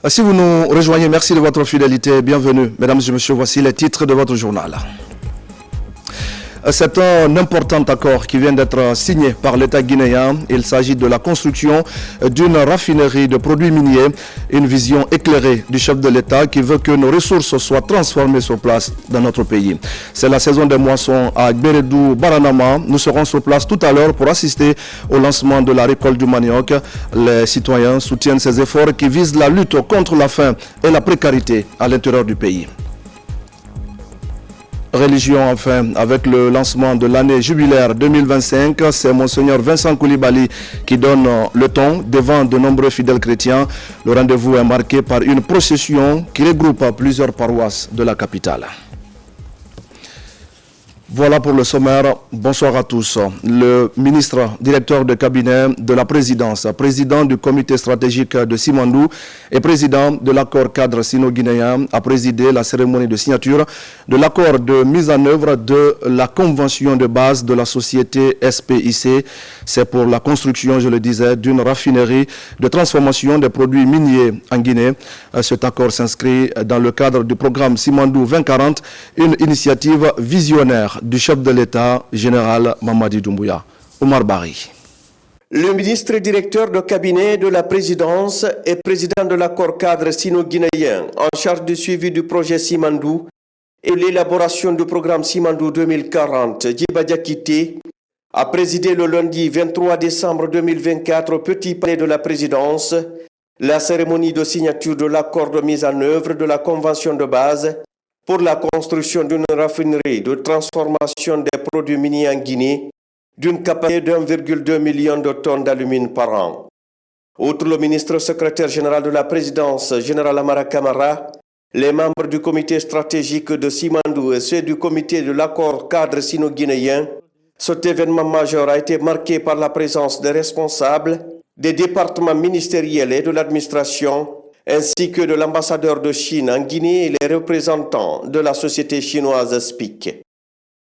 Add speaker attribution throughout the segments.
Speaker 1: Si vous nous rejoignez, merci de votre fidélité. Bienvenue. Mesdames et messieurs, voici les titres de votre journal. C'est un important accord qui vient d'être signé par l'État guinéen. Il s'agit de la construction d'une raffinerie de produits miniers, une vision éclairée du chef de l'État qui veut que nos ressources soient transformées sur place dans notre pays. C'est la saison des moissons à Gberedou, Baranama. Nous serons sur place tout à l'heure pour assister au lancement de la récolte du manioc. Les citoyens soutiennent ces efforts qui visent la lutte contre la faim et la précarité à l'intérieur du pays. Religion enfin, avec le lancement de l'année jubilaire 2025, c'est Monseigneur Vincent Koulibaly qui donne le ton devant de nombreux fidèles chrétiens. Le rendez-vous est marqué par une procession qui regroupe plusieurs paroisses de la capitale. Voilà pour le sommaire. Bonsoir à tous. Le ministre directeur de cabinet de la présidence, président du comité stratégique de Simandou et président de l'accord cadre sino-guinéen a présidé la cérémonie de signature de l'accord de mise en œuvre de la convention de base de la société SPIC. C'est pour la construction, je le disais, d'une raffinerie de transformation des produits miniers en Guinée. Cet accord s'inscrit dans le cadre du programme Simandou 2040, une initiative visionnaire du chef de l'État, général Mamadi Doumbouya. Omar Bari.
Speaker 2: Le ministre directeur de cabinet de la présidence et président de l'accord cadre sino-guinéen en charge du suivi du projet Simandou et l'élaboration du programme Simandou 2040, Djiba Diakité, a présidé le lundi 23 décembre 2024 au Petit Palais de la présidence la cérémonie de signature de l'accord de mise en œuvre de la convention de base pour la construction d'une raffinerie de transformation des produits miniers en Guinée d'une capacité d'1,2 million de tonnes d'alumine par an. Outre le ministre secrétaire général de la présidence, général Amara Kamara, les membres du comité stratégique de Simandou et ceux du comité de l'accord cadre sino-guinéen, cet événement majeur a été marqué par la présence des responsables des départements ministériels et de l'administration, ainsi que de l'ambassadeur de Chine en Guinée et les représentants de la société chinoise SPIC.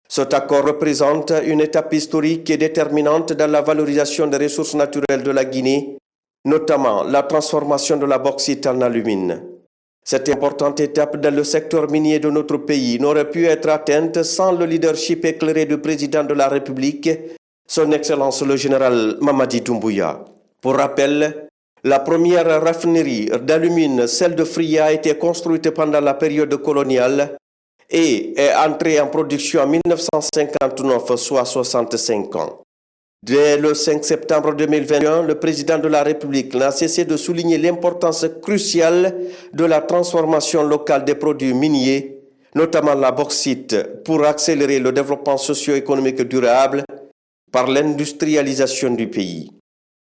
Speaker 2: Cet accord représente une étape historique et déterminante dans la valorisation des ressources naturelles de la Guinée, notamment la transformation de la bauxite en alumine. Cette importante étape dans le secteur minier de notre pays n'aurait pu être atteinte sans le leadership éclairé du président de la République, son Excellence le général Mamadi Doumbouya. Pour rappel, la première raffinerie d'alumine, celle de Fria, a été construite pendant la période coloniale et est entrée en production en 1959, soit 65 ans. Dès le 5 septembre 2021, le président de la République n'a cessé de souligner l'importance cruciale de la transformation locale des produits miniers, notamment la bauxite, pour accélérer le développement socio-économique durable par l'industrialisation du pays.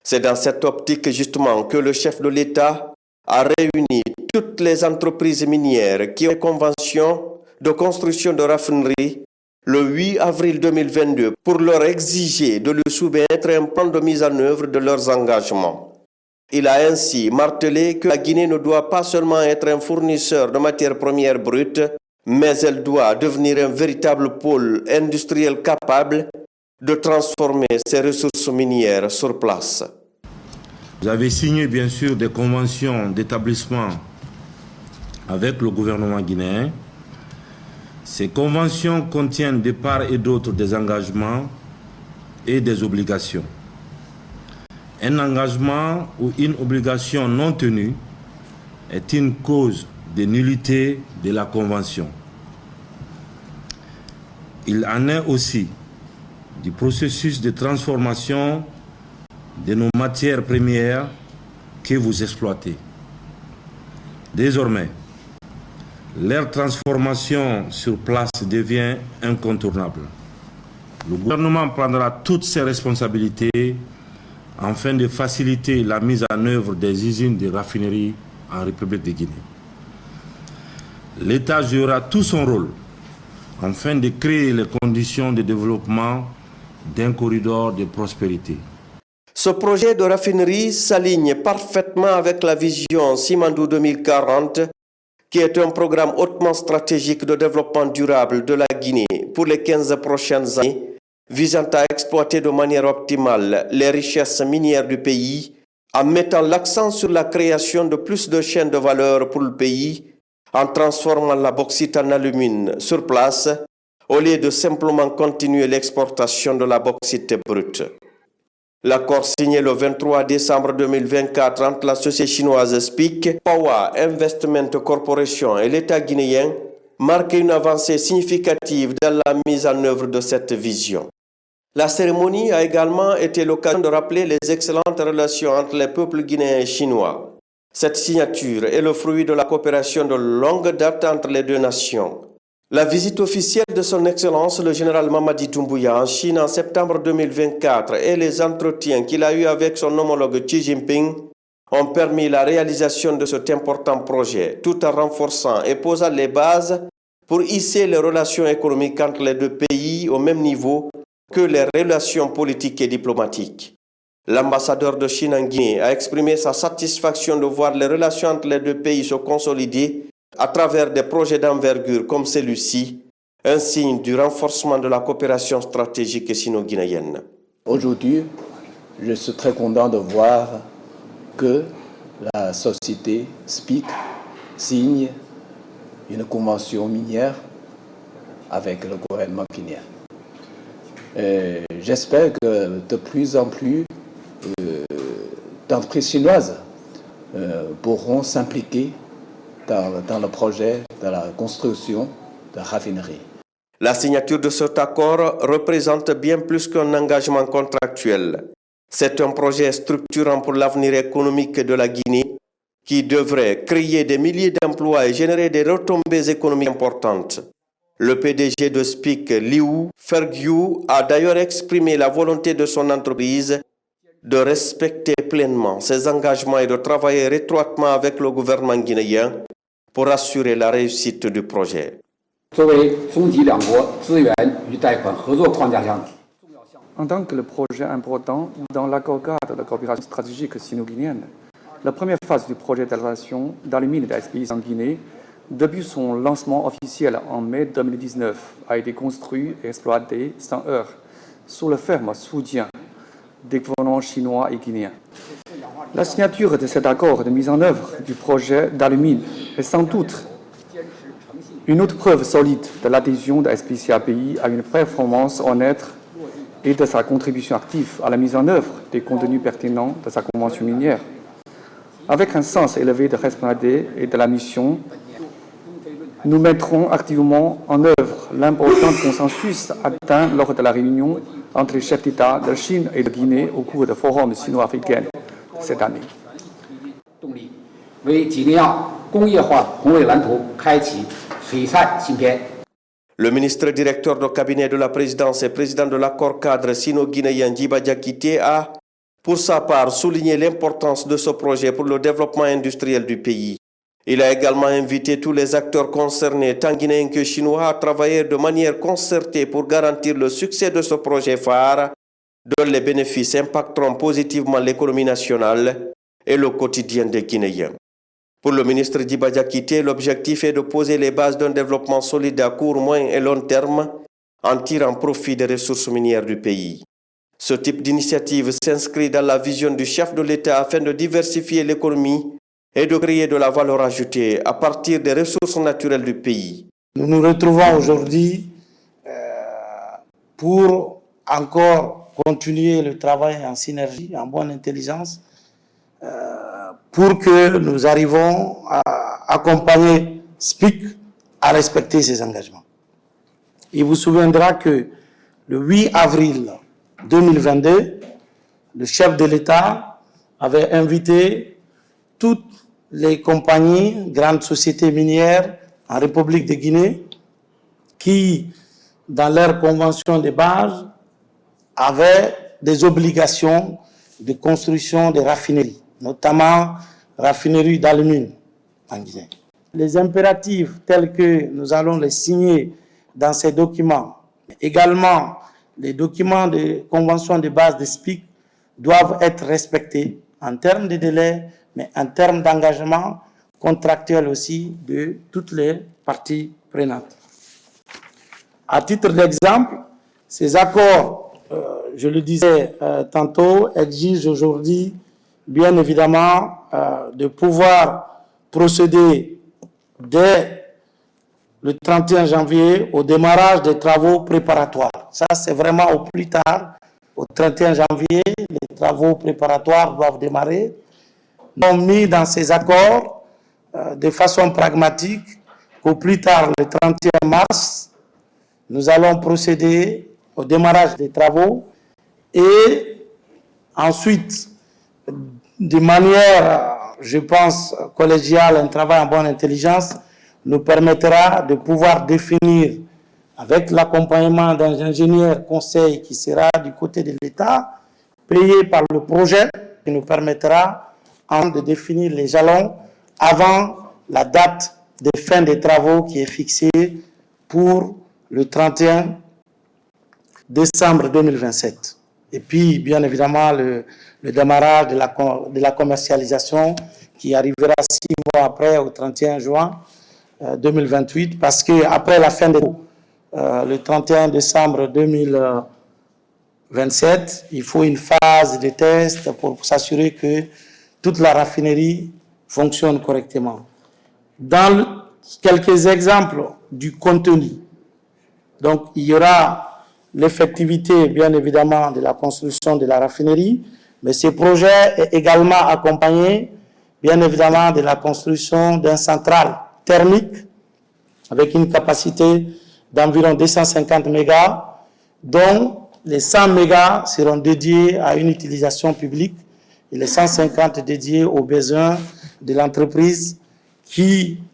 Speaker 2: C'est dans cette optique justement que le chef de l'État a réuni toutes les entreprises minières qui ont une convention de construction de raffinerie le 8 avril 2022 pour leur exiger de lui soumettre un plan de mise en œuvre de leurs engagements. Il a ainsi martelé que la Guinée ne doit pas seulement être un fournisseur de matières premières brutes, mais elle doit devenir un véritable pôle industriel capable de transformer ses ressources minières sur place.
Speaker 3: Vous avez signé bien sûr des conventions d'établissement avec le gouvernement guinéen. Ces conventions contiennent de part et d'autre des engagements et des obligations. Un engagement ou une obligation non tenue est une cause de nullité de la convention. Il en est aussi du processus de transformation de nos matières premières que vous exploitez. Désormais, leur transformation sur place devient incontournable. Le gouvernement prendra toutes ses responsabilités afin de faciliter la mise en œuvre des usines de raffinerie en République de Guinée. L'État jouera tout son rôle afin de créer les conditions de développement d'un corridor de prospérité.
Speaker 2: Ce projet de raffinerie s'aligne parfaitement avec la vision Simandou 2040, qui est un programme hautement stratégique de développement durable de la Guinée pour les 15 prochaines années, visant à exploiter de manière optimale les richesses minières du pays en mettant l'accent sur la création de plus de chaînes de valeur pour le pays, en transformant la bauxite en alumine sur place, au lieu de simplement continuer l'exportation de la bauxite brute. L'accord signé le 23 décembre 2024 entre la société chinoise SPIC, Pawa Investment Corporation et l'État guinéen marque une avancée significative dans la mise en œuvre de cette vision. La cérémonie a également été l'occasion de rappeler les excellentes relations entre les peuples guinéens et chinois. Cette signature est le fruit de la coopération de longue date entre les deux nations. La visite officielle de son Excellence le général Mamadi Doumbouya en Chine en septembre 2024 et les entretiens qu'il a eus avec son homologue Xi Jinping ont permis la réalisation de cet important projet, tout en renforçant et posant les bases pour hisser les relations économiques entre les deux pays au même niveau que les relations politiques et diplomatiques. L'ambassadeur de Chine en Guinée a exprimé sa satisfaction de voir les relations entre les deux pays se consolider à travers des projets d'envergure comme celui-ci, un signe du renforcement de la coopération stratégique sino-guinéenne.
Speaker 4: Aujourd'hui, je suis très content de voir que la société SPIC signe une convention minière avec le gouvernement guinéen. J'espère que de plus en plus d'entreprises chinoises pourront s'impliquer dans le projet de la construction de raffineries.
Speaker 2: La signature de cet accord représente bien plus qu'un engagement contractuel. C'est un projet structurant pour l'avenir économique de la Guinée qui devrait créer des milliers d'emplois et générer des retombées économiques importantes. Le PDG de SPIC, Liu Fergiu, a d'ailleurs exprimé la volonté de son entreprise de respecter pleinement ses engagements et de travailler étroitement avec le gouvernement guinéen pour assurer la réussite du projet.
Speaker 5: En tant que le projet important dans l'accord cadre de coopération stratégique sino-guinéenne, la première phase du projet d'installation dans les mines de SPIC en Guinée, depuis son lancement officiel en mai 2019, a été construit et exploité sans heurts sous le ferme soutien des gouvernements chinois et guinéens. La signature de cet accord de mise en œuvre du projet d'alumine est sans doute une autre preuve solide de l'adhésion de SPIC-API à une performance honnête et de sa contribution active à la mise en œuvre des contenus pertinents de sa convention minière. Avec un sens élevé de responsabilité et de la mission, nous mettrons activement en œuvre l'important consensus atteint lors de la réunion entre les chefs d'État de Chine et de Guinée au cours du Forum sino-africain cette année.
Speaker 2: Le ministre directeur du cabinet de la présidence et président de l'accord cadre sino-guinéen Djiba Diakité a, pour sa part, souligné l'importance de ce projet pour le développement industriel du pays. Il a également invité tous les acteurs concernés, tant guinéens que chinois, à travailler de manière concertée pour garantir le succès de ce projet phare, dont les bénéfices impacteront positivement l'économie nationale et le quotidien des Guinéens. Pour le ministre Djiba Diakité, l'objectif est de poser les bases d'un développement solide à court, moyen et long terme en tirant profit des ressources minières du pays. Ce type d'initiative s'inscrit dans la vision du chef de l'État afin de diversifier l'économie et de créer de la valeur ajoutée à partir des ressources naturelles du pays.
Speaker 6: Nous nous retrouvons aujourd'hui pour encore continuer le travail en synergie, en bonne intelligence, pour que nous arrivons à accompagner SPIC à respecter ses engagements. Il vous souviendra que le 8 avril 2022, le chef de l'État avait invité toutes les compagnies, grandes sociétés minières en République de Guinée qui, dans leur convention de base, avaient des obligations de construction de raffineries, notamment raffineries d'alumine en Guinée. Les impératifs tels que nous allons les signer dans ces documents, également les documents de convention de base de SPIC doivent être respectés en termes de délai, mais en termes d'engagement contractuel aussi de toutes les parties prenantes. À titre d'exemple, ces accords, je le disais tantôt, exigent aujourd'hui bien évidemment, de pouvoir procéder dès le 31 janvier au démarrage des travaux préparatoires. Ça, c'est vraiment au plus tard, au 31 janvier, les travaux préparatoires doivent démarrer. Nous avons mis dans ces accords de façon pragmatique qu'au plus tard, le 31 mars, nous allons procéder au démarrage des travaux et ensuite, de manière, je pense, collégiale, un travail en bonne intelligence nous permettra de pouvoir définir, avec l'accompagnement d'un ingénieur conseil qui sera du côté de l'État, payé par le projet, qui nous permettra de définir les jalons avant la date de fin des travaux qui est fixée pour le 31 décembre 2027. Et puis, bien évidemment, le démarrage de la commercialisation qui arrivera 6 mois après, au 31 juin 2028, parce qu'après la fin des le 31 décembre 2027, il faut une phase de test pour s'assurer que toute la raffinerie fonctionne correctement. Dans quelques exemples du contenu, donc il y aura l'effectivité, bien évidemment, de la construction de la raffinerie, mais ce projet est également accompagné, bien évidemment, de la construction d'un central thermique avec une capacité d'environ 250 mégas, dont les 100 mégas seront dédiés à une utilisation publique et les 150 dédiés aux besoins de l'entreprise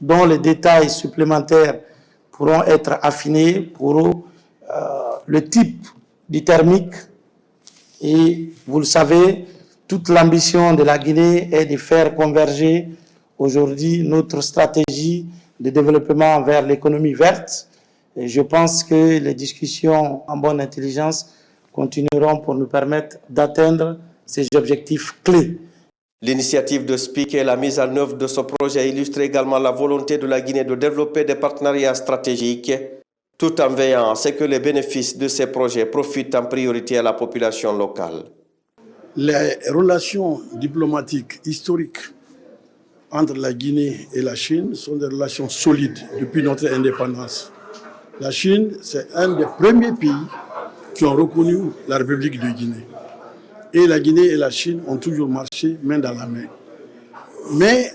Speaker 6: dont les détails supplémentaires pourront être affinés pour le type du thermique. Et vous le savez, toute l'ambition de la Guinée est de faire converger aujourd'hui notre stratégie de développement vers l'économie verte. Et je pense que les discussions en bonne intelligence continueront pour nous permettre d'atteindre ces objectifs clés.
Speaker 2: L'initiative de SPIC et la mise en œuvre de ce projet illustre également la volonté de la Guinée de développer des partenariats stratégiques, tout en veillant à ce que les bénéfices de ces projets profitent en priorité à la population locale.
Speaker 7: Les relations diplomatiques historiques entre la Guinée et la Chine sont des relations solides depuis notre indépendance. La Chine, c'est un des premiers pays qui ont reconnu la République de Guinée. Et la Guinée et la Chine ont toujours marché main dans la main. Mais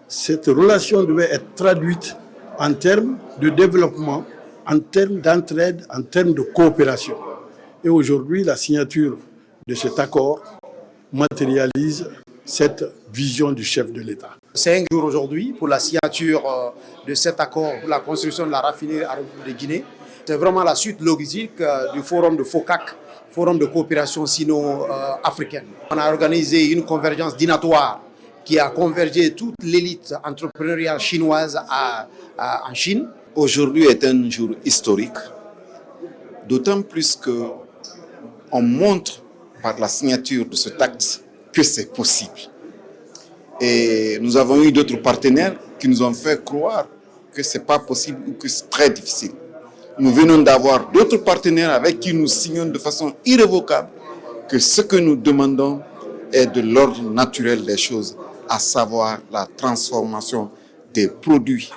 Speaker 7: cette relation devait être traduite en termes de développement, en termes d'entraide, en termes de coopération. Et aujourd'hui, la signature de cet accord matérialise cette vision du chef de l'État.
Speaker 8: C'est un jour aujourd'hui pour la signature de cet accord pour la construction de la raffinerie à de Guinée. C'est vraiment la suite logique du forum de FOCAC, forum de coopération sino-africaine. On a organisé une convergence dînatoire qui a convergé toute l'élite entrepreneuriale chinoise en Chine.
Speaker 9: Aujourd'hui est un jour historique, d'autant plus qu'on montre par la signature de cet acte que c'est possible. Et nous avons eu d'autres partenaires qui nous ont fait croire que ce n'est pas possible ou que c'est très difficile. Nous venons d'avoir d'autres partenaires avec qui nous signons de façon irrévocable que ce que nous demandons est de l'ordre naturel des choses, à savoir la transformation des produits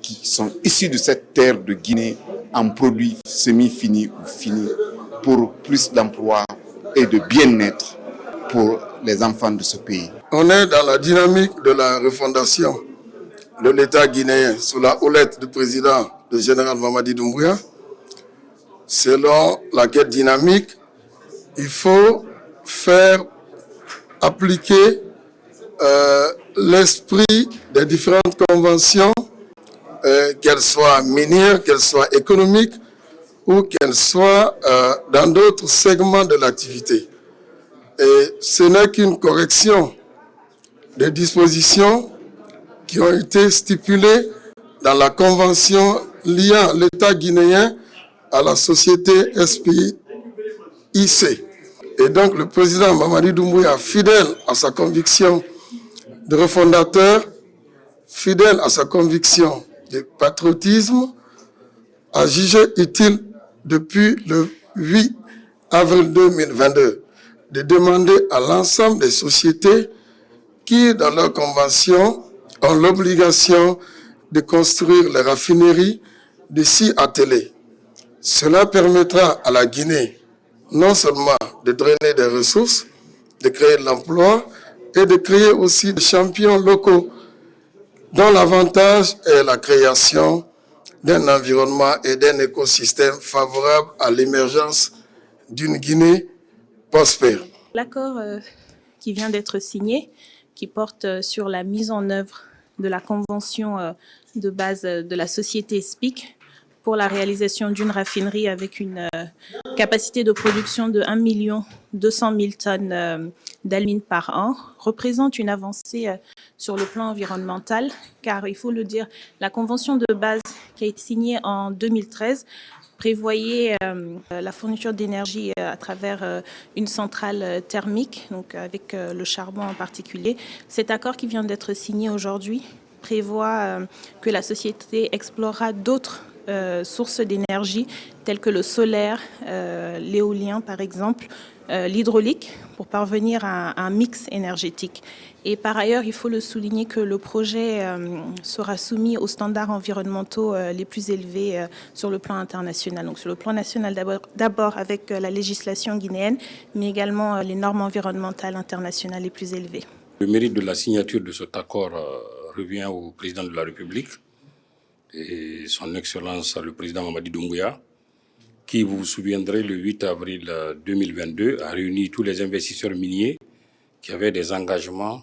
Speaker 9: qui sont issus de cette terre de Guinée en produits semi-finis ou finis pour plus d'emplois et de bien-être pour les enfants de ce pays.
Speaker 10: On est dans la dynamique de la refondation de l'État guinéen sous la houlette du président, le général Mamadi Doumbouya. Selon laquelle dynamique, il faut faire appliquer l'esprit des différentes conventions, qu'elles soient minières, qu'elles soient économiques ou qu'elles soient dans d'autres segments de l'activité. Et ce n'est qu'une correction des dispositions qui ont été stipulées dans la convention liant l'État guinéen à la société SPIC. Et donc le président Mamadi Doumbouya, fidèle à sa conviction de refondateur, fidèle à sa conviction de patriotisme, a jugé utile depuis le 8 avril 2022 de demander à l'ensemble des sociétés qui, dans leur convention, ont l'obligation de construire les raffineries d'ici à Télé. Cela permettra à la Guinée non seulement de drainer des ressources, de créer de l'emploi et de créer aussi des champions locaux dont l'avantage est la création d'un environnement et d'un écosystème favorable à l'émergence d'une Guinée prospère.
Speaker 11: L'accord qui vient d'être signé, qui porte sur la mise en œuvre de la convention de base de la société SPIC pour la réalisation d'une raffinerie avec une capacité de production de 1 200 000 tonnes d'alumine par an, représente une avancée sur le plan environnemental, car il faut le dire, la convention de base qui a été signée en 2013 prévoyait la fourniture d'énergie à travers une centrale thermique, donc avec le charbon en particulier. Cet accord qui vient d'être signé aujourd'hui prévoit que la société explorera d'autres sources d'énergie telles que le solaire, l'éolien par exemple, l'hydraulique pour parvenir à un mix énergétique. Et par ailleurs, il faut le souligner que le projet sera soumis aux standards environnementaux les plus élevés sur le plan international. Donc sur le plan national d'abord avec la législation guinéenne, mais également les normes environnementales internationales les plus élevées.
Speaker 12: Le mérite de la signature de cet accord revient au président de la République et son Excellence le président Mamadi Doumbouya, qui, vous vous souviendrez, le 8 avril 2022 a réuni tous les investisseurs miniers qui avaient des engagements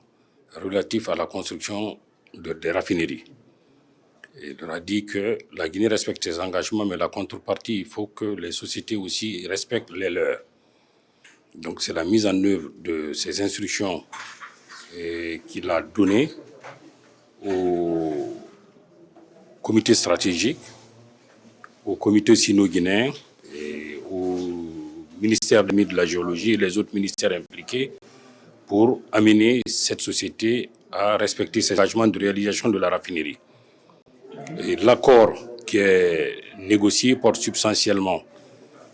Speaker 12: relatifs à la construction des raffineries. Et il leur a dit que la Guinée respecte ses engagements, mais la contrepartie, il faut que les sociétés aussi respectent les leurs. Donc c'est la mise en œuvre de ces instructions qu'il a données au comité stratégique, au comité sino-guinéen et au ministère de la Géologie et les autres ministères impliqués pour amener cette société à respecter ses engagements de réalisation de la raffinerie. Et l'accord qui est négocié porte substantiellement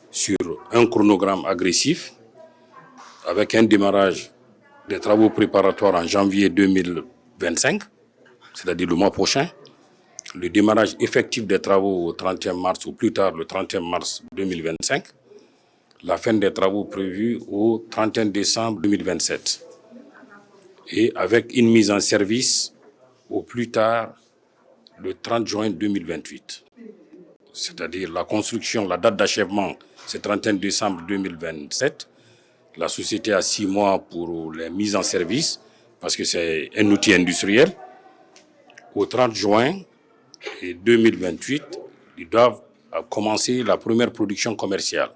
Speaker 12: sur un chronogramme agressif avec un démarrage des travaux préparatoires en janvier 2025, c'est-à-dire le mois prochain, le démarrage effectif des travaux au 31 mars ou plus tard le 31 mars 2025, la fin des travaux prévus au 31 décembre 2027 et avec une mise en service au plus tard le 30 juin 2028. C'est-à-dire la construction, la date d'achèvement, c'est 31 décembre 2027. La société a 6 mois pour les mises en service parce que c'est un outil industriel. Au 30 juin 2028, ils doivent commencer la première production commerciale.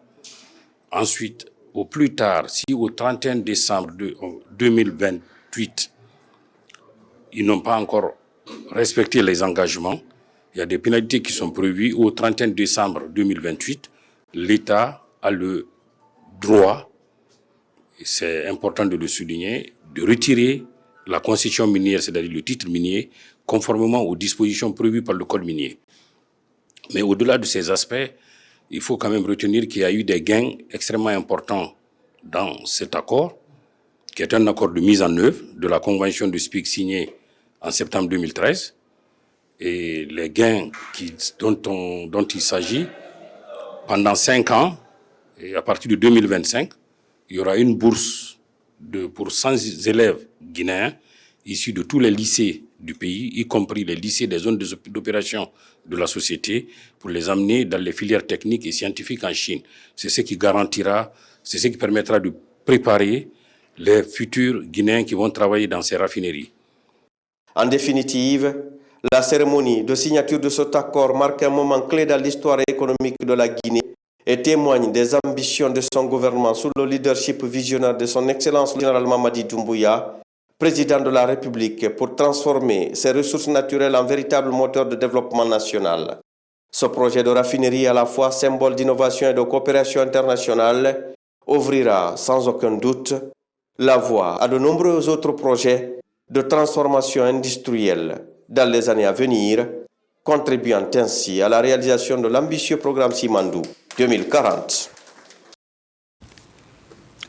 Speaker 12: Ensuite, au plus tard, si au 31 décembre 2028, ils n'ont pas encore respecté les engagements, il y a des pénalités qui sont prévues. Au 31 décembre 2028, l'État a le droit, et c'est important de le souligner, de retirer la concession minière, c'est-à-dire le titre minier, conformément aux dispositions prévues par le Code minier. Mais au-delà de ces aspects, il faut quand même retenir qu'il y a eu des gains extrêmement importants dans cet accord, qui est un accord de mise en œuvre de la convention de SPIC signée en septembre 2013. Et les gains dont il s'agit, pendant 5 ans, et à partir de 2025, il y aura une bourse pour 100 élèves guinéens issus de tous les lycées du pays, y compris les lycées des zones d'opération de la société, pour les amener dans les filières techniques et scientifiques en Chine. C'est ce qui garantira, c'est ce qui permettra de préparer les futurs Guinéens qui vont travailler dans ces raffineries.
Speaker 2: En définitive, la cérémonie de signature de cet accord marque un moment clé dans l'histoire économique de la Guinée et témoigne des ambitions de son gouvernement sous le leadership visionnaire de son Excellence le général Mamadi Doumbouya, président de la République, pour transformer ses ressources naturelles en véritable moteur de développement national. Ce projet de raffinerie, à la fois symbole d'innovation et de coopération internationale, ouvrira sans aucun doute la voie à de nombreux autres projets de transformation industrielle dans les années à venir, contribuant ainsi à la réalisation de l'ambitieux programme Simandou 2040.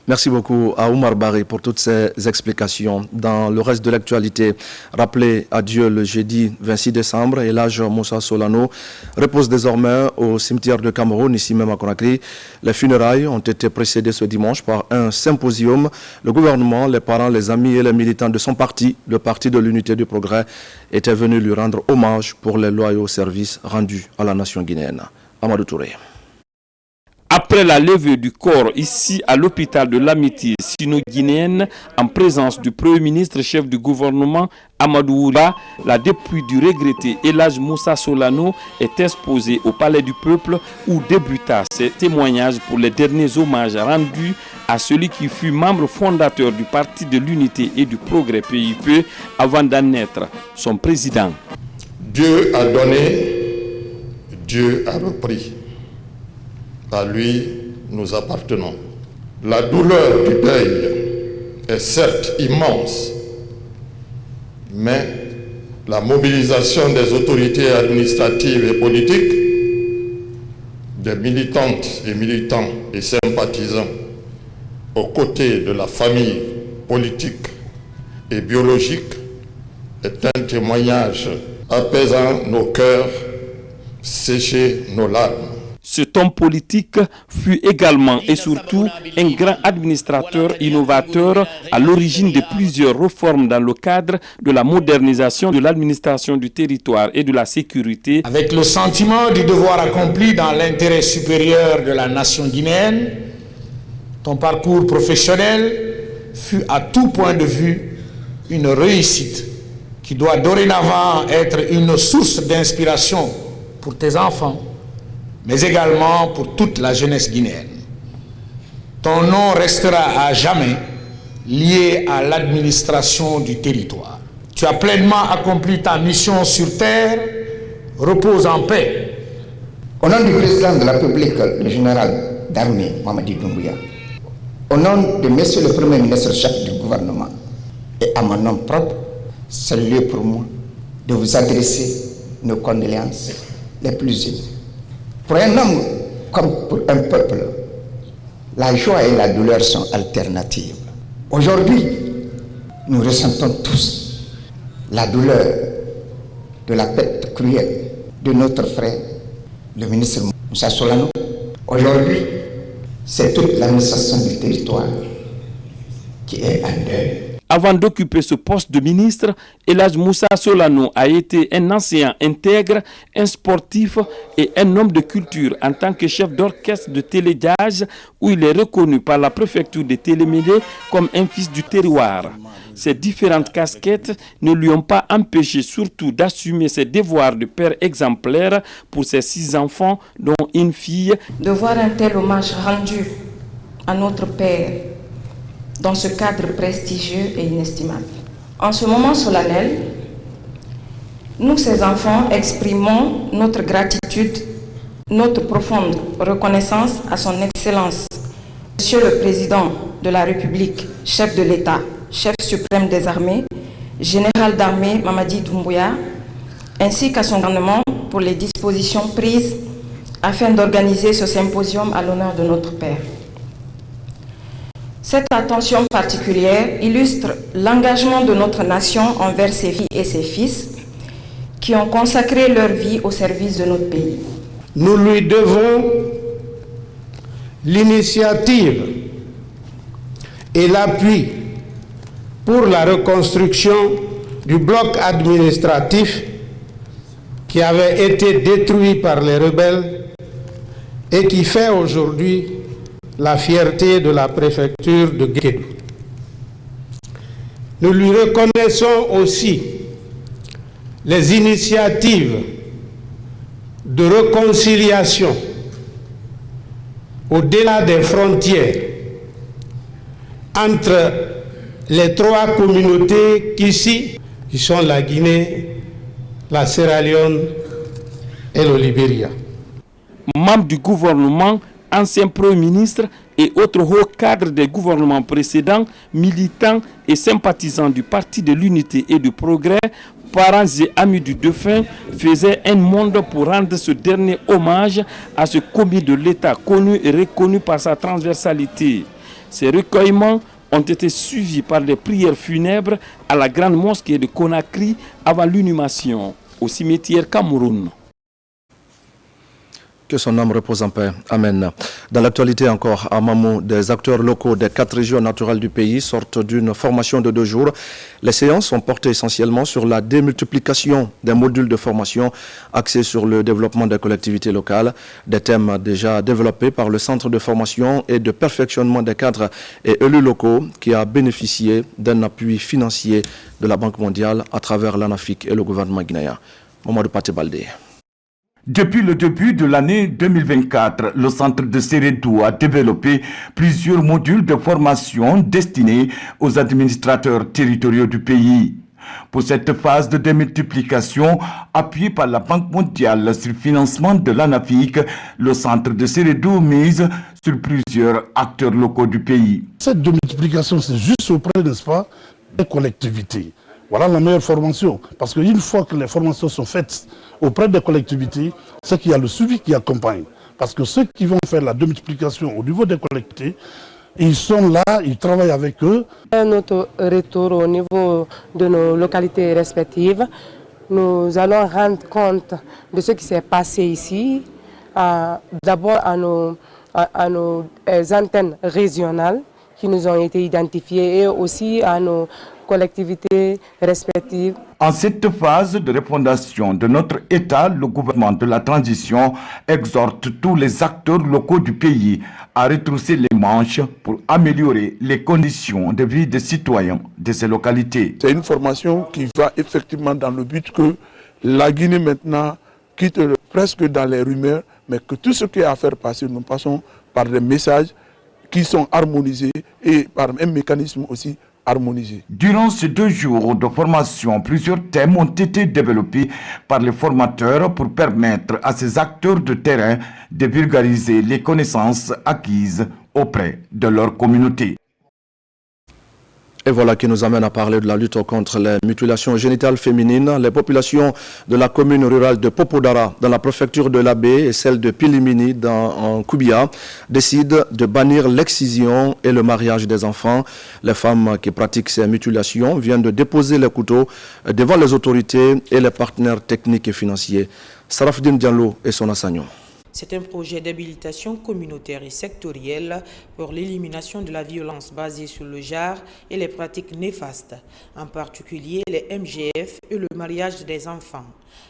Speaker 1: Merci beaucoup à Oumar Barry pour toutes ces explications. Dans le reste de l'actualité, rappelé à Dieu le jeudi 26 décembre, et l'âge Moussa Solano repose désormais au cimetière de Cameroun, ici même à Conakry. Les funérailles ont été précédées ce dimanche par un symposium. Le gouvernement, les parents, les amis et les militants de son parti, le Parti de l'Unité du Progrès, étaient venus lui rendre hommage pour les loyaux services rendus à la nation guinéenne. Amadou Touré.
Speaker 13: Après la levée du corps ici à l'hôpital de l'Amitié sino-guinéenne, en présence du Premier ministre chef du gouvernement Amadou Oura, la dépouille du regretté Elhadj Moussa Solano est exposée au Palais du Peuple où débuta ses témoignages pour les derniers hommages rendus à celui qui fut membre fondateur du Parti de l'Unité et du Progrès PIP avant d'en être son président.
Speaker 14: Dieu a donné, Dieu a repris. À lui, nous appartenons. La douleur du deuil est certes immense, mais la mobilisation des autorités administratives et politiques, des militantes et militants et sympathisants, aux côtés de la famille politique et biologique, est un témoignage apaisant nos cœurs, sécher nos larmes.
Speaker 13: Cet homme politique fut également et surtout un grand administrateur innovateur à l'origine de plusieurs réformes dans le cadre de la modernisation de l'administration du territoire et de la sécurité.
Speaker 15: Avec le sentiment du devoir accompli dans l'intérêt supérieur de la nation guinéenne, ton parcours professionnel fut à tout point de vue une réussite qui doit dorénavant être une source d'inspiration pour tes enfants, mais également pour toute la jeunesse guinéenne. Ton nom restera à jamais lié à l'administration du territoire. Tu as pleinement accompli ta mission sur terre, repose en paix.
Speaker 16: Au nom du président de la République, le général d'armée Mamadi Doumbouya, au nom de monsieur le Premier ministre chef du gouvernement et à mon nom propre, c'est le lieu pour moi de vous adresser nos condoléances les plus émues. Pour un homme comme pour un peuple, la joie et la douleur sont alternatives. Aujourd'hui, nous ressentons tous la douleur de la perte cruelle de notre frère, le ministre Moussa Solano. Aujourd'hui, c'est toute l'administration du territoire qui est en deuil.
Speaker 13: Avant d'occuper ce poste de ministre, Elhadj Moussa Solano a été un enseignant intègre, un sportif et un homme de culture en tant que chef d'orchestre de Télédiage, où il est reconnu par la préfecture de Télémélé comme un fils du terroir. Ces différentes casquettes ne lui ont pas empêché surtout d'assumer ses devoirs de père exemplaire pour ses 6 enfants, dont une fille.
Speaker 17: De voir un tel hommage rendu à notre père dans ce cadre prestigieux et inestimable. En ce moment solennel, nous, ces enfants, exprimons notre gratitude, notre profonde reconnaissance à son Excellence, Monsieur le Président de la République, chef de l'État, chef suprême des armées, général d'armée Mamadi Doumbouya, ainsi qu'à son gouvernement pour les dispositions prises afin d'organiser ce symposium à l'honneur de notre Père. Cette attention particulière illustre l'engagement de notre nation envers ses filles et ses fils qui ont consacré leur vie au service de notre pays.
Speaker 6: Nous lui devons l'initiative et l'appui pour la reconstruction du bloc administratif qui avait été détruit par les rebelles et qui fait aujourd'hui la fierté de la préfecture de Guédou. Nous lui reconnaissons aussi les initiatives de réconciliation au-delà des frontières entre les 3 communautés qui sont la Guinée, la Sierra Leone et le Libéria.
Speaker 13: Membre du gouvernement, ancien Premier ministre et autres hauts cadres des gouvernements précédents, militants et sympathisants du Parti de l'Unité et du Progrès, parents et amis du défunt faisaient un monde pour rendre ce dernier hommage à ce commis de l'État connu et reconnu par sa transversalité. Ces recueillements ont été suivis par des prières funèbres à la grande mosquée de Conakry avant l'inhumation au cimetière Cameroun.
Speaker 1: Que son âme repose en paix. Amen. Dans l'actualité encore, à Mamou, des acteurs locaux des 4 régions naturelles du pays sortent d'une formation de 2 jours. Les séances sont portées essentiellement sur la démultiplication des modules de formation axés sur le développement des collectivités locales, des thèmes déjà développés par le Centre de formation et de perfectionnement des cadres et élus locaux qui a bénéficié d'un appui financier de la Banque mondiale à travers l'ANAFIC et le gouvernement guinéen. Mamadou Paté Baldé.
Speaker 18: Depuis le début de l'année 2024, le centre de Sérédou a développé plusieurs modules de formation destinés aux administrateurs territoriaux du pays. Pour cette phase de démultiplication, appuyée par la Banque mondiale sur le financement de l'ANAFIC, le centre de Sérédou mise sur plusieurs acteurs locaux du pays.
Speaker 7: Cette démultiplication, c'est juste auprès, n'est-ce pas, des collectivités. Voilà la meilleure formation. Parce qu'une fois que les formations sont faites auprès des collectivités, c'est qu'il y a le suivi qui accompagne. Parce que ceux qui vont faire la démultiplication au niveau des collectivités, ils sont là, ils travaillent avec eux.
Speaker 19: À notre retour au niveau de nos localités respectives, nous allons rendre compte de ce qui s'est passé ici. D'abord à nos antennes régionales qui nous ont été identifiées et aussi à nos collectivités respectives.
Speaker 18: En cette phase de refondation de notre État, le gouvernement de la transition exhorte tous les acteurs locaux du pays à retrousser les manches pour améliorer les conditions de vie des citoyens de ces localités.
Speaker 10: C'est une formation qui va effectivement dans le but que la Guinée maintenant quitte presque dans les rumeurs, mais que tout ce qui est à faire passer, nous passons par des messages qui sont harmonisés et par un mécanisme aussi harmonisé.
Speaker 18: Durant ces 2 jours de formation, plusieurs thèmes ont été développés par les formateurs pour permettre à ces acteurs de terrain de vulgariser les connaissances acquises auprès de leur communauté.
Speaker 1: Et voilà qui nous amène à parler de la lutte contre les mutilations génitales féminines. Les populations de la commune rurale de Popodara, dans la préfecture de l'Abbé, et celle de Pilimini, en Koubia, décident de bannir l'excision et le mariage des enfants. Les femmes qui pratiquent ces mutilations viennent de déposer les couteaux devant les autorités et les partenaires techniques et financiers. Sarafdine Diallo et son Assagnon.
Speaker 20: C'est un projet d'habilitation communautaire et sectorielle pour l'élimination de la violence basée sur le genre et les pratiques néfastes, en particulier les MGF et le mariage des enfants.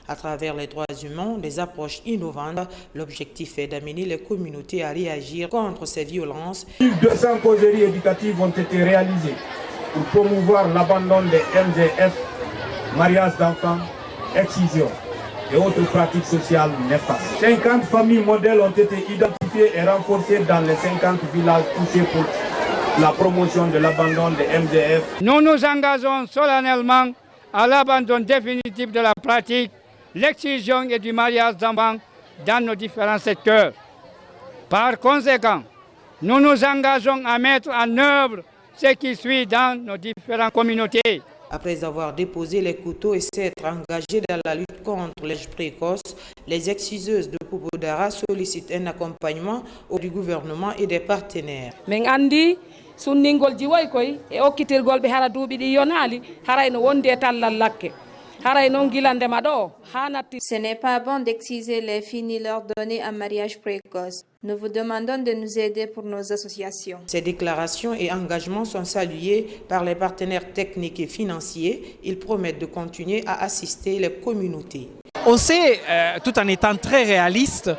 Speaker 20: À travers les droits humains, des approches innovantes, l'objectif est d'amener les communautés à réagir contre ces violences.
Speaker 21: 200 causeries éducatives ont été réalisées pour promouvoir l'abandon des MGF, mariage d'enfants, excision et autres pratiques sociales néfastes. 50 familles modèles ont été identifiées et renforcées dans les 50 villages touchés pour la promotion de l'abandon des MDF.
Speaker 22: Nous nous engageons solennellement à l'abandon définitif de la pratique, l'excision et du mariage d'enfants dans nos différents secteurs. Par conséquent, nous nous engageons à mettre en œuvre ce qui suit dans nos différentes communautés.
Speaker 20: Après avoir déposé les couteaux et s'être engagés dans la lutte contre l'âge précoce, les exciseuses de Popodara sollicitent un accompagnement du gouvernement et des partenaires.
Speaker 23: Ce n'est pas bon d'exciser les filles ni leur donner un mariage précoce. Nous vous demandons de nous aider pour nos associations.
Speaker 20: Ces déclarations et engagements sont salués par les partenaires techniques et financiers. Ils promettent de continuer à assister les communautés.
Speaker 24: On sait, tout en étant très réaliste,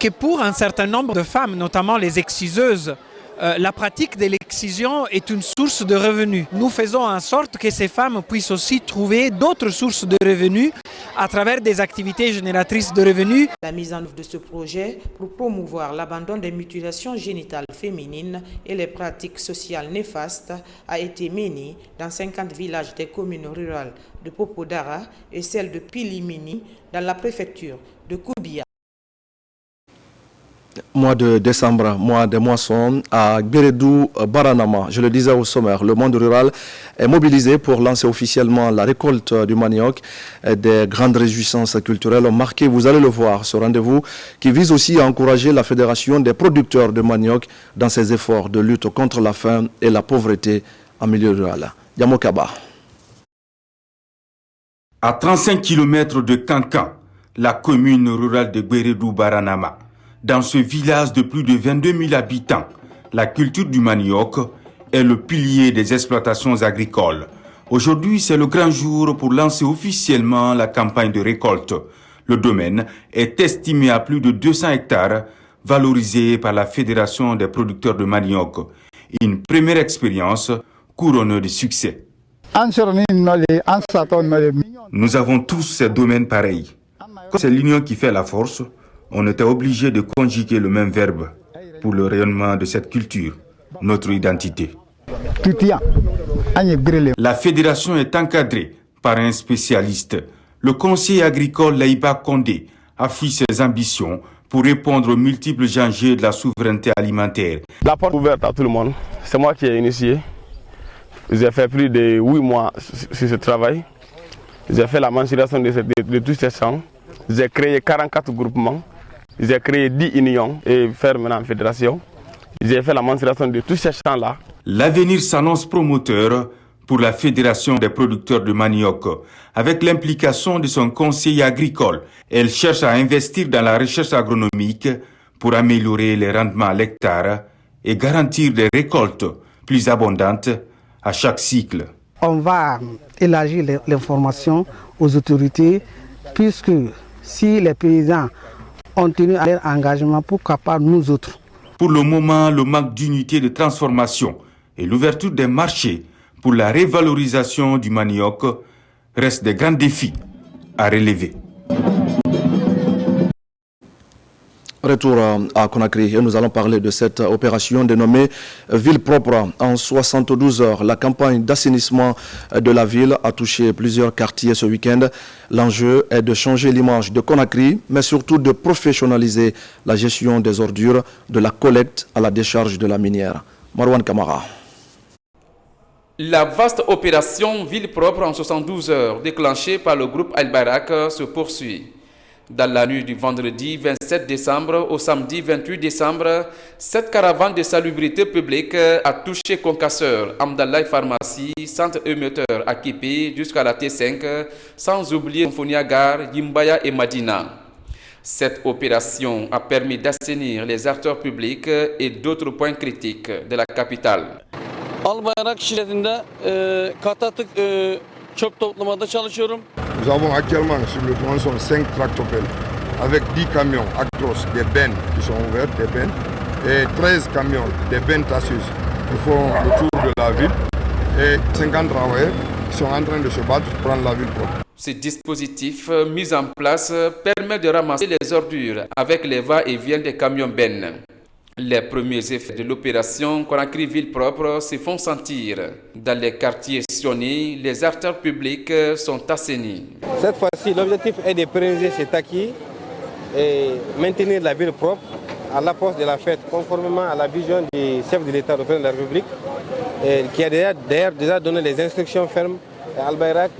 Speaker 24: que pour un certain nombre de femmes, notamment les exciseuses, la pratique de l'excision est une source de revenus. Nous faisons en sorte que ces femmes puissent aussi trouver d'autres sources de revenus à travers des activités génératrices de revenus.
Speaker 20: La mise en œuvre de ce projet pour promouvoir l'abandon des mutilations génitales féminines et les pratiques sociales néfastes a été menée dans 50 villages des communes rurales de Popodara et celle de Pilimini dans la préfecture de Koubia.
Speaker 1: Mois de décembre, mois des moissons, à Bérédou Baranama, je le disais au sommaire, le monde rural est mobilisé pour lancer officiellement la récolte du manioc. Des grandes réjouissances culturelles ont marqué, vous allez le voir, ce rendez-vous qui vise aussi à encourager la Fédération des producteurs de manioc dans ses efforts de lutte contre la faim et la pauvreté en milieu rural. Yamokaba.
Speaker 3: À 35 km de Kankan, la commune rurale de Bérédou Baranama, dans ce village de plus de 22 000 habitants, la culture du manioc est le pilier des exploitations agricoles. Aujourd'hui, c'est le grand jour pour lancer officiellement la campagne de récolte. Le domaine est estimé à plus de 200 hectares, valorisé par la Fédération des producteurs de manioc. Une première expérience couronnée de succès. Nous avons tous ces domaines pareils. Comme c'est l'union qui fait la force, on était obligé de conjuguer le même verbe pour le rayonnement de cette culture, notre identité. La fédération est encadrée par un spécialiste. Le conseiller agricole Laïba Condé affiche ses ambitions pour répondre aux multiples enjeux de la souveraineté alimentaire.
Speaker 4: La porte ouverte à tout le monde, c'est moi qui ai initié. J'ai fait plus de 8 mois sur ce travail. J'ai fait la mensuration de tous ces champs. J'ai créé 44 groupements. J'ai créé 10 unions et faire maintenant en fédération. J'ai fait la mensuration de tous ces champs-là.
Speaker 3: L'avenir s'annonce promoteur pour la Fédération des producteurs de manioc. Avec l'implication de son conseiller agricole, elle cherche à investir dans la recherche agronomique pour améliorer les rendements à l'hectare et garantir des récoltes plus abondantes à chaque cycle.
Speaker 5: On va élargir l'information aux autorités puisque si les paysans ont tenu à leur engagement, pourquoi pas nous autres?
Speaker 3: Pour le moment, le manque d'unité de transformation et l'ouverture des marchés pour la révalorisation du manioc restent des grands défis à relever.
Speaker 1: Retour à Conakry et nous allons parler de cette opération dénommée Ville propre. En 72 heures, la campagne d'assainissement de la ville a touché plusieurs quartiers ce week-end. L'enjeu est de changer l'image de Conakry, mais surtout de professionnaliser la gestion des ordures, de la collecte à la décharge de la minière. Marwan Kamara.
Speaker 8: La vaste opération Ville propre en 72 heures déclenchée par le groupe Al-Barak se poursuit. Dans la nuit du vendredi 27 décembre au samedi 28 décembre, cette caravane de salubrité publique a touché Concasseur, Amdallah Pharmacie, centre émetteur à Kipi jusqu'à la T5, sans oublier Symphonia Gare, Yimbaya et Madina. Cette opération a permis d'assainir les acteurs publics et d'autres points critiques de la capitale.
Speaker 25: Nous avons actuellement sur le tronçon 5 tractopelles avec 10 camions Actros, des bennes qui sont ouvertes, des bennes, et 13 camions, des bennes tasseuses qui font le tour de la ville et 50 travailleurs qui sont en train de se battre pour rendre la ville propre.
Speaker 8: Ce dispositif mis en place permet de ramasser les ordures avec les va-et-vient des camions bennes. Les premiers effets de l'opération Conakry Ville propre se font sentir. Dans les quartiers sillonnés, les artères publiques sont assainis.
Speaker 26: Cette fois-ci, l'objectif est de pérenniser cet acquis et maintenir la ville propre à l'approche de la fête, conformément à la vision du chef de l'État, le président de la République, qui a d'ailleurs déjà donné les instructions fermes à Al-Bayrak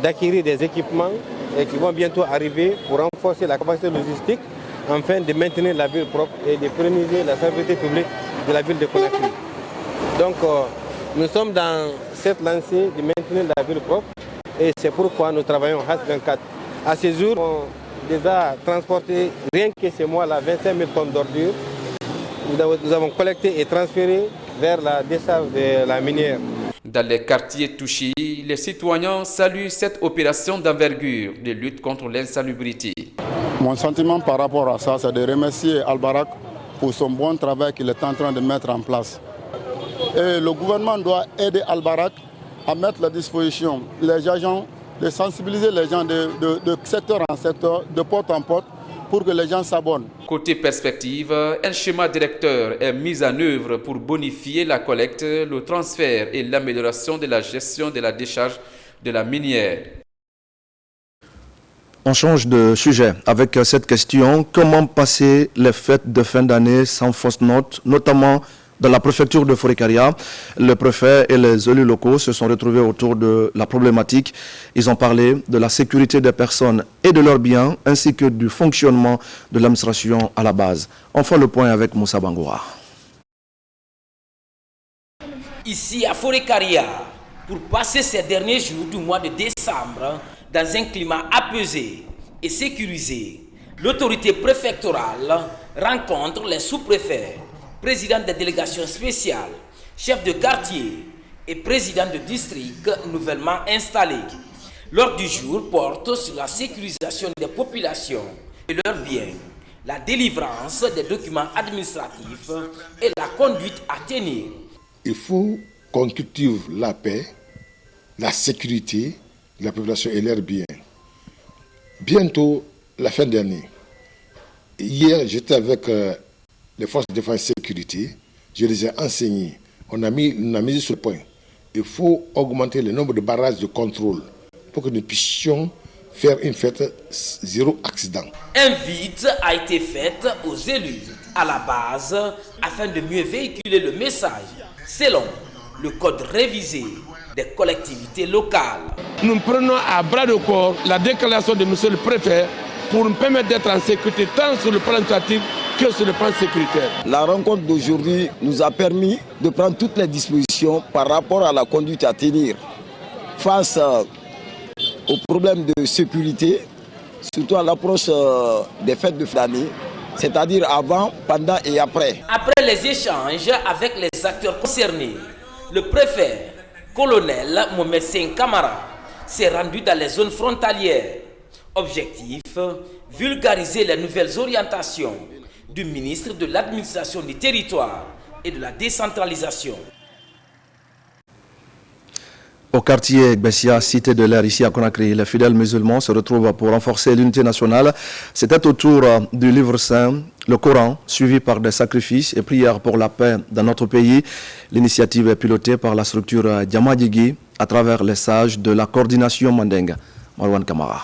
Speaker 26: d'acquérir des équipements qui vont bientôt arriver pour renforcer la capacité logistique afin de maintenir la ville propre et de pérenniser la sécurité publique de la ville de Conakry. Donc nous sommes dans cette lancée de maintenir la ville propre et c'est pourquoi nous travaillons H24. À ce jour, on déjà transporté, rien que ce mois-là, 25 000 tonnes d'ordures. Nous avons collecté et transféré vers la décharge de la minière.
Speaker 8: Dans les quartiers touchés, les citoyens saluent cette opération d'envergure de lutte contre l'insalubrité.
Speaker 25: Mon sentiment par rapport à ça, c'est de remercier Al-Barak pour son bon travail qu'il est en train de mettre en place. Et le gouvernement doit aider Al-Barak à mettre à la disposition les agents, de sensibiliser les gens de secteur en secteur, de porte en porte, pour que les gens s'abonnent.
Speaker 8: Côté perspective, un schéma directeur est mis en œuvre pour bonifier la collecte, le transfert et l'amélioration de la gestion de la décharge de la minière.
Speaker 1: On change de sujet avec cette question. Comment passer les fêtes de fin d'année sans fausse note, notamment dans la préfecture de Forikaria? Le préfet et les élus locaux se sont retrouvés autour de la problématique. Ils ont parlé de la sécurité des personnes et de leurs biens, ainsi que du fonctionnement de l'administration à la base. On fait le point avec Moussa Bangoura.
Speaker 2: Ici à Forikaria, pour passer ces derniers jours du mois de décembre dans un climat apaisé et sécurisé, l'autorité préfectorale rencontre les sous-préfets, présidents des délégations spéciales, chefs de quartier et présidents de district nouvellement installés. L'ordre du jour porte sur la sécurisation des populations et leurs biens, la délivrance des documents administratifs et la conduite à tenir.
Speaker 9: Il faut qu'on cultive la paix, la sécurité de la population et leurs biens. Bientôt, la fin d'année. Hier, j'étais avec les forces de défense et sécurité. Je les ai enseignés. On a mis sur le point. Il faut augmenter le nombre de barrages de contrôle pour que nous puissions faire une fête zéro accident.
Speaker 2: Invite a été faite aux élus à la base afin de mieux véhiculer le message selon le code révisé des collectivités locales.
Speaker 11: Nous prenons à bras le corps la déclaration de M. le préfet pour nous permettre d'être en sécurité tant sur le plan administratif que sur le plan sécuritaire.
Speaker 12: La rencontre d'aujourd'hui nous a permis de prendre toutes les dispositions par rapport à la conduite à tenir face aux problèmes de sécurité, surtout à l'approche des fêtes de fin d'année, c'est-à-dire avant, pendant et après.
Speaker 2: Après les échanges avec les acteurs concernés, le préfet, colonel Mohamed Singh Kamara, s'est rendu dans les zones frontalières. Objectif, vulgariser les nouvelles orientations du ministre de l'administration du territoire et de la décentralisation.
Speaker 1: Au quartier Bessia, cité de l'air ici à Conakry, les fidèles musulmans se retrouvent pour renforcer l'unité nationale. C'était autour du livre saint, le Coran, suivi par des sacrifices et prières pour la paix dans notre pays. L'initiative est pilotée par la structure Diamadjigui à travers les sages de la coordination Mandeng. Marwan Kamara.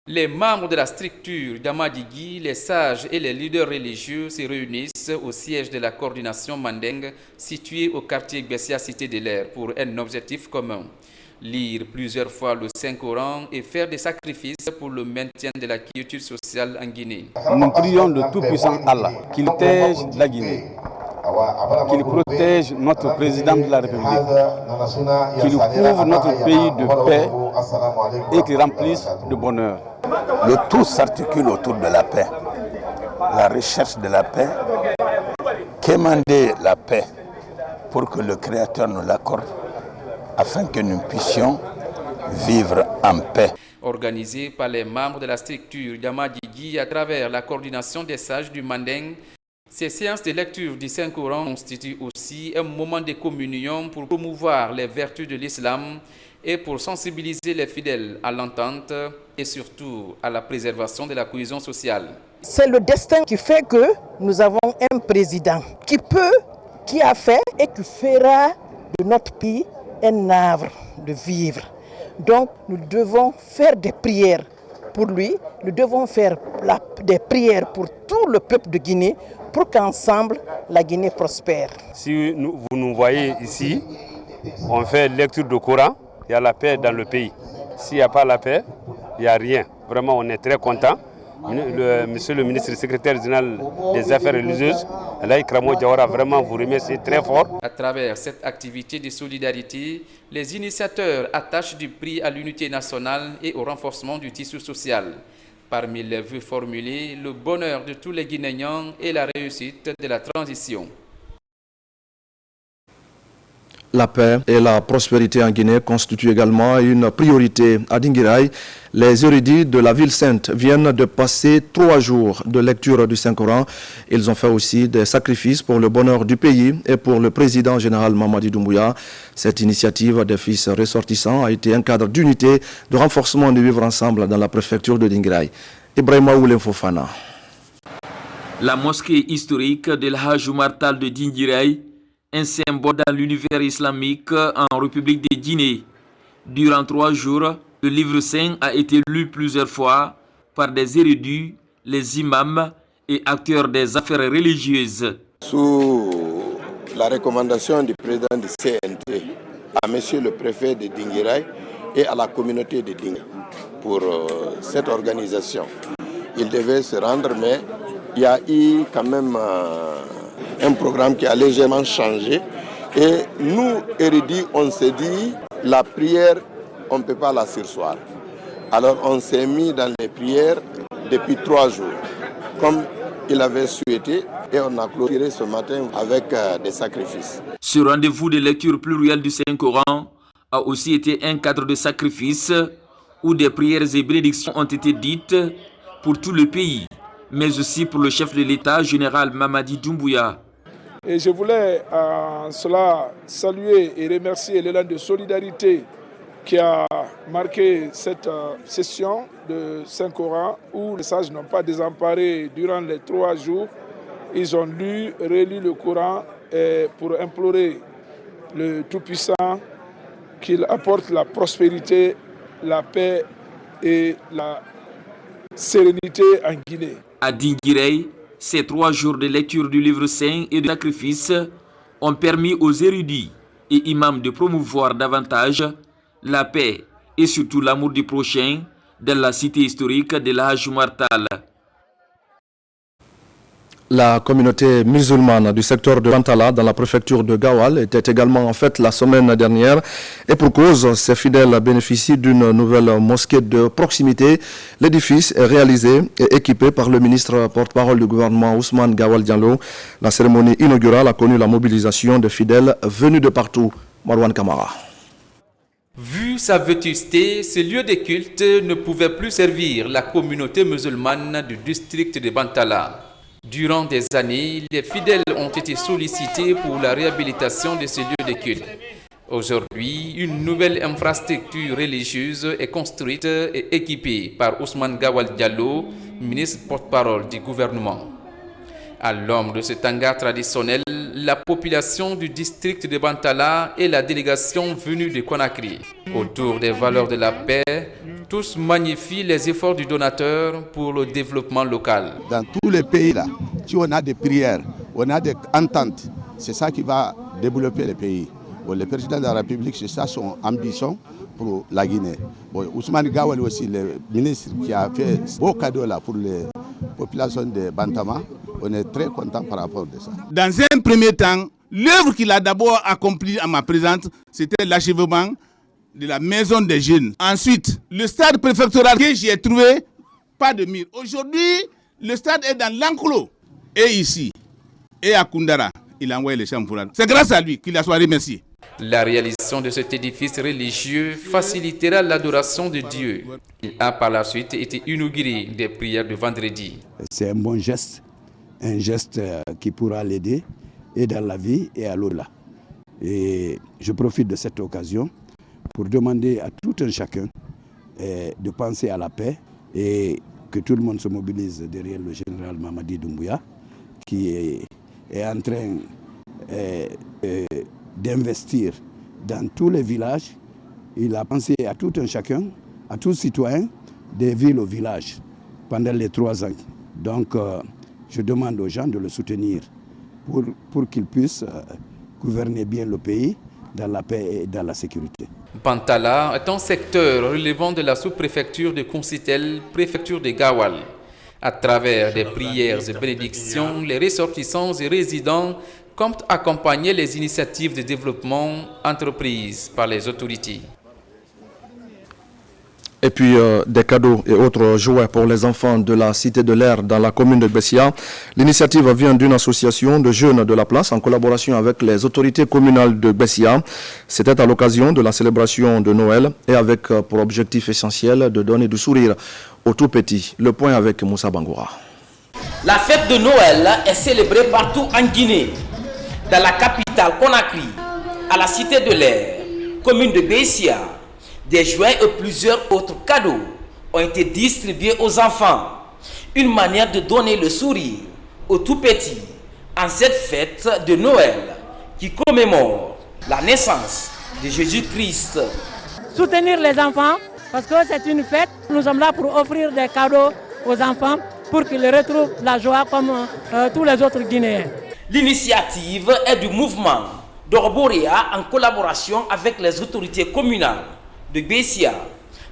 Speaker 8: Les membres de la structure d'Amadigi, les sages et les leaders religieux se réunissent au siège de la coordination Mandeng, situé au quartier Bessia, cité de l'air, pour un objectif commun. Lire plusieurs fois le Saint-Coran et faire des sacrifices pour le maintien de la quiétude sociale en Guinée.
Speaker 14: Nous prions le Tout-Puissant Allah, qu'il protège la Guinée, qu'il protège notre président de la République, qu'il couvre notre pays de paix et qu'il remplisse de bonheur.
Speaker 15: Le tout s'articule autour de la paix, la recherche de la paix, quémander la paix pour que le Créateur nous l'accorde, afin que nous puissions vivre en paix.
Speaker 8: Organisé par les membres de la structure d'Amadigi à travers la coordination des sages du Mandeng, ces séances de lecture du Saint-Coran constituent aussi un moment de communion pour promouvoir les vertus de l'islam et pour sensibiliser les fidèles à l'entente et surtout à la préservation de la cohésion sociale.
Speaker 27: C'est le destin qui fait que nous avons un président qui a fait et qui fera de notre pays un havre de vivre. Donc nous devons faire des prières pour lui, nous devons faire des prières pour tout le peuple de Guinée pour qu'ensemble la Guinée prospère.
Speaker 14: Si vous nous voyez ici, on fait lecture du Coran, il y a la paix dans le pays. S'il n'y a pas la paix, il n'y a rien. Vraiment, on est très content. Monsieur le ministre et secrétaire général des affaires religieuses, Alaï Kramo Diawara, vraiment vous remercie très fort.
Speaker 8: À travers cette activité de solidarité, les initiateurs attachent du prix à l'unité nationale et au renforcement du tissu social. Parmi les vœux formulés, le bonheur de tous les Guinéens et la réussite de la transition.
Speaker 1: La paix et la prospérité en Guinée constituent également une priorité à Dinguiraye. Les érudits de la ville sainte viennent de passer 3 jours de lecture du Saint-Coran. Ils ont fait aussi des sacrifices pour le bonheur du pays et pour le président général Mamadi Doumbouya. Cette initiative des fils ressortissants a été un cadre d'unité, de renforcement du vivre ensemble dans la préfecture de Dinguiraye. Ibrahima Oulem Fofana.
Speaker 13: La mosquée historique de l'Hajj Martal de Dinguiraye, un symbole dans l'univers islamique en République de Guinée. Durant 3 jours,
Speaker 2: Le livre saint a été lu plusieurs fois par des érudits, les imams et acteurs des affaires religieuses.
Speaker 6: Sous la recommandation du président du CNT à monsieur le préfet de Dinguiraye et à la communauté de Dingue pour cette organisation. Il devait se rendre, mais il y a eu quand même un programme qui a légèrement changé. Et nous, érudits, on s'est dit, la prière, on ne peut pas la sursoir. Alors on s'est mis dans les prières depuis 3 jours, comme il avait souhaité, et on a clôturé ce matin avec des sacrifices.
Speaker 2: Ce rendez-vous de lecture plurielle du Saint-Coran a aussi été un cadre de sacrifice où des prières et bénédictions ont été dites pour tout le pays, mais aussi pour le chef de l'État, général Mamadi Doumbouya.
Speaker 7: Et je voulais en cela saluer et remercier l'élan de solidarité qui a marqué cette session de Saint-Coran où les sages n'ont pas désemparé durant les 3 jours. Ils ont lu, relu le Coran pour implorer le Tout-Puissant qu'il apporte la prospérité, la paix et la sérénité en Guinée.
Speaker 2: À Dinguiraye, ces 3 jours de lecture du livre saint et de sacrifice ont permis aux érudits et imams de promouvoir davantage la paix et surtout l'amour du prochain dans la cité historique de l'Hajj Martal.
Speaker 1: La communauté musulmane du secteur de Bantala dans la préfecture de Gawal était également en fête la semaine dernière et pour cause, ses fidèles bénéficient d'une nouvelle mosquée de proximité. L'édifice est réalisé et équipé par le ministre porte-parole du gouvernement Ousmane Gawal Diallo. La cérémonie inaugurale a connu la mobilisation de fidèles venus de partout. Marwan Kamara.
Speaker 8: Vu sa vétusté, ce lieu de culte ne pouvait plus servir la communauté musulmane du district de Bantala. Durant des années, les fidèles ont été sollicités pour la réhabilitation de ce lieu de culte. Aujourd'hui, une nouvelle infrastructure religieuse est construite et équipée par Ousmane Gawal Diallo, ministre porte-parole du gouvernement. À l'ombre de ce hangar traditionnel, la population du district de Bantala et la délégation venue de Conakry. Autour des valeurs de la paix, tous magnifient les efforts du donateur pour le développement local.
Speaker 10: Dans tous les pays là, si on a des prières, on a des ententes, c'est ça qui va développer le pays. Bon, le président de la République, c'est ça son ambition pour la Guinée. Bon, Ousmane Gawal aussi, le ministre qui a fait beau cadeau là pour les populations de Bantama, on est très content par rapport à ça.
Speaker 16: Dans un premier temps, l'œuvre qu'il a d'abord accomplie à ma présence, c'était l'achèvement de la maison des jeunes. Ensuite, le stade préfectoral que j'ai trouvé, pas de mire. Aujourd'hui, le stade est dans l'enclos. Et ici, et à Koundara, il a envoyé les chambres. C'est grâce à lui qu'il a soit remercié.
Speaker 8: La réalisation de cet édifice religieux facilitera l'adoration de Dieu. Il a par la suite été inauguré des prières de vendredi.
Speaker 10: C'est un bon geste, un geste qui pourra l'aider et dans la vie et à l'au-delà. Et je profite de cette occasion pour demander à tout un chacun de penser à la paix et que tout le monde se mobilise derrière le général Mamadi Doumbouya qui est en train d'investir dans tous les villages. Il a pensé à tout un chacun, à tout citoyen, des villes au village pendant les 3 ans. Donc je demande aux gens de le soutenir pour qu'il puisse gouverner bien le pays dans la paix et dans la sécurité.
Speaker 8: Bantala est un secteur relevant de la sous-préfecture de Koncitel, préfecture de Gawal. À travers des prières et bénédictions, les ressortissants et résidents comptent accompagner les initiatives de développement entreprises par les autorités.
Speaker 1: Et puis des cadeaux et autres jouets pour les enfants de la Cité de l'Air dans la commune de Bessia. L'initiative vient d'une association de jeunes de la place en collaboration avec les autorités communales de Bessia. C'était à l'occasion de la célébration de Noël et avec pour objectif essentiel de donner du sourire aux tout petits. Le point avec Moussa Bangoura.
Speaker 2: La fête de Noël est célébrée partout en Guinée. Dans la capitale Conakry, à la Cité de l'Air, commune de Bessia, des jouets et plusieurs autres cadeaux ont été distribués aux enfants. Une manière de donner le sourire aux tout petits en cette fête de Noël qui commémore la naissance de Jésus-Christ.
Speaker 17: Soutenir les enfants parce que c'est une fête. Nous sommes là pour offrir des cadeaux aux enfants pour qu'ils retrouvent la joie comme tous les autres Guinéens.
Speaker 2: L'initiative est du mouvement d'Orborea en collaboration avec les autorités communales de Bessia.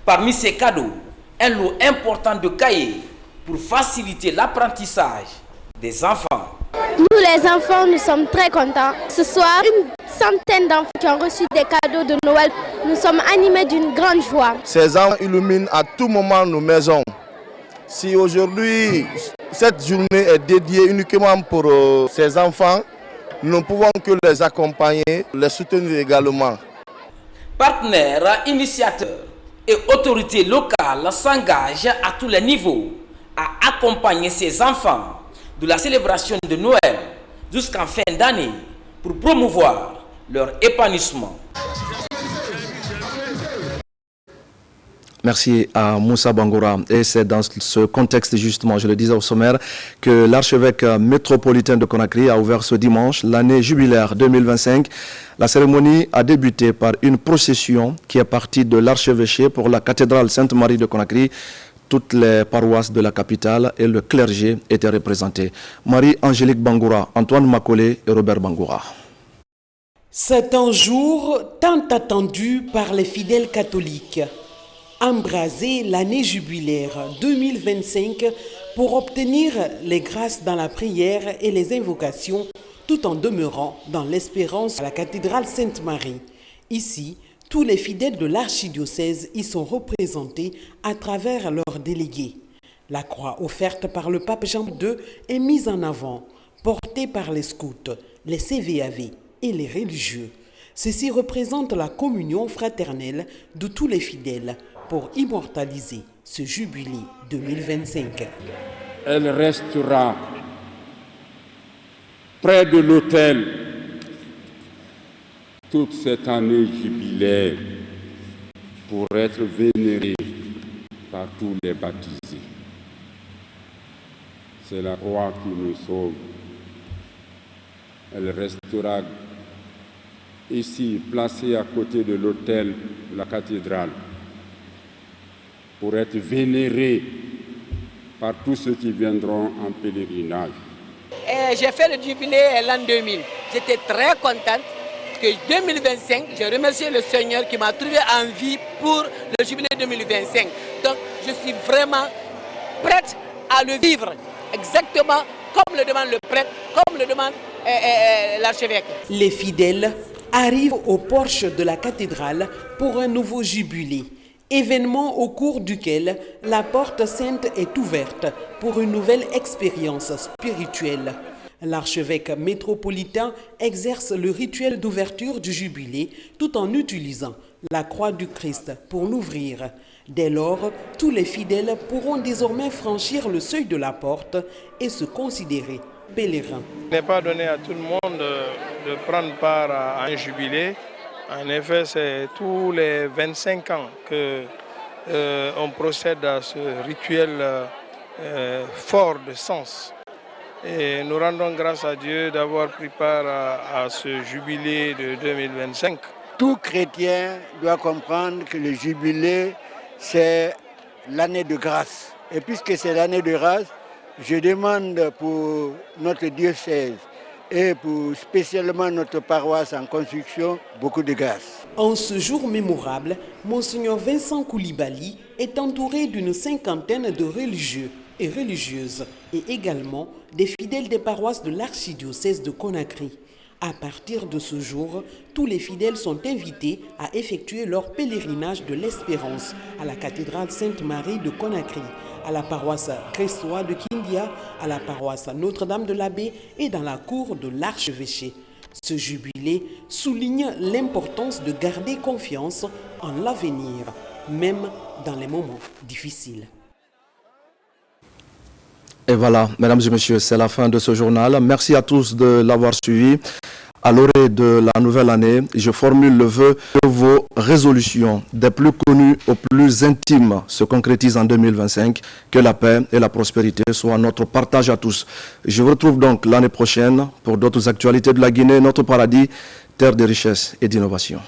Speaker 2: Parmi ces cadeaux, un lot important de cahiers pour faciliter l'apprentissage des enfants.
Speaker 18: Nous les enfants, nous sommes très contents. Ce soir, une centaine d'enfants qui ont reçu des cadeaux de Noël. Nous sommes animés d'une grande joie.
Speaker 19: Ces enfants illuminent à tout moment nos maisons. Si aujourd'hui, cette journée est dédiée uniquement pour ces enfants, nous ne pouvons que les accompagner, les soutenir également.
Speaker 2: Partenaires, initiateurs et autorités locales s'engagent à tous les niveaux à accompagner ces enfants de la célébration de Noël jusqu'en fin d'année pour promouvoir leur épanouissement.
Speaker 1: Merci à Moussa Bangoura. Et c'est dans ce contexte, justement, je le disais au sommaire, que l'archevêque métropolitain de Conakry a ouvert ce dimanche l'année jubilaire 2025. La cérémonie a débuté par une procession qui est partie de l'archevêché pour la cathédrale Sainte-Marie de Conakry. Toutes les paroisses de la capitale et le clergé étaient représentés. Marie-Angélique Bangoura, Antoine Makolé et Robert Bangoura.
Speaker 21: C'est un jour tant attendu par les fidèles catholiques. Embraser l'année jubilaire 2025 pour obtenir les grâces dans la prière et les invocations tout en demeurant dans l'espérance à la cathédrale Sainte-Marie. Ici, tous les fidèles de l'archidiocèse y sont représentés à travers leurs délégués. La croix offerte par le pape Jean II est mise en avant, portée par les scouts, les CVAV et les religieux. Ceci représente la communion fraternelle de tous les fidèles pour immortaliser ce jubilé 2025.
Speaker 22: Elle restera près de l'autel toute cette année jubilaire pour être vénérée par tous les baptisés. C'est la croix qui nous sauve. Elle restera ici, placée à côté de l'autel de la cathédrale, pour être vénérée par tous ceux qui viendront en pèlerinage.
Speaker 23: J'ai fait le jubilé l'an 2000. J'étais très contente que 2025, j'ai remercié le Seigneur qui m'a trouvé en vie pour le jubilé 2025. Donc je suis vraiment prête à le vivre exactement comme le demande le prêtre, comme le demande l'archevêque.
Speaker 21: Les fidèles arrivent au porche de la cathédrale pour un nouveau jubilé. Événement au cours duquel la porte sainte est ouverte pour une nouvelle expérience spirituelle. L'archevêque métropolitain exerce le rituel d'ouverture du jubilé tout en utilisant la croix du Christ pour l'ouvrir. Dès lors, tous les fidèles pourront désormais franchir le seuil de la porte et se considérer pèlerins.
Speaker 7: Il n'est pas donné à tout le monde de prendre part à un jubilé. En effet, c'est tous les 25 ans qu'on procède à ce rituel fort de sens. Et nous rendons grâce à Dieu d'avoir pris part à ce jubilé de 2025.
Speaker 24: Tout chrétien doit comprendre que le jubilé, c'est l'année de grâce. Et puisque c'est l'année de grâce, je demande pour notre diocèse et pour spécialement notre paroisse en construction, beaucoup de grâce.
Speaker 21: En ce jour mémorable, Monseigneur Vincent Koulibaly est entouré d'une cinquantaine de religieux et religieuses et également des fidèles des paroisses de l'archidiocèse de Conakry. À partir de ce jour, tous les fidèles sont invités à effectuer leur pèlerinage de l'Espérance à la cathédrale Sainte-Marie de Conakry, à la paroisse Christois de Kindia, à la paroisse Notre-Dame de l'Abbé et dans la cour de l'archevêché. Ce jubilé souligne l'importance de garder confiance en l'avenir, même dans les moments difficiles.
Speaker 1: Et voilà, mesdames et messieurs, c'est la fin de ce journal. Merci à tous de l'avoir suivi. À l'orée de la nouvelle année, je formule le vœu que vos résolutions, des plus connues aux plus intimes, se concrétisent en 2025. Que la paix et la prospérité soient notre partage à tous. Je vous retrouve donc l'année prochaine pour d'autres actualités de la Guinée, notre paradis, terre de richesse et d'innovation.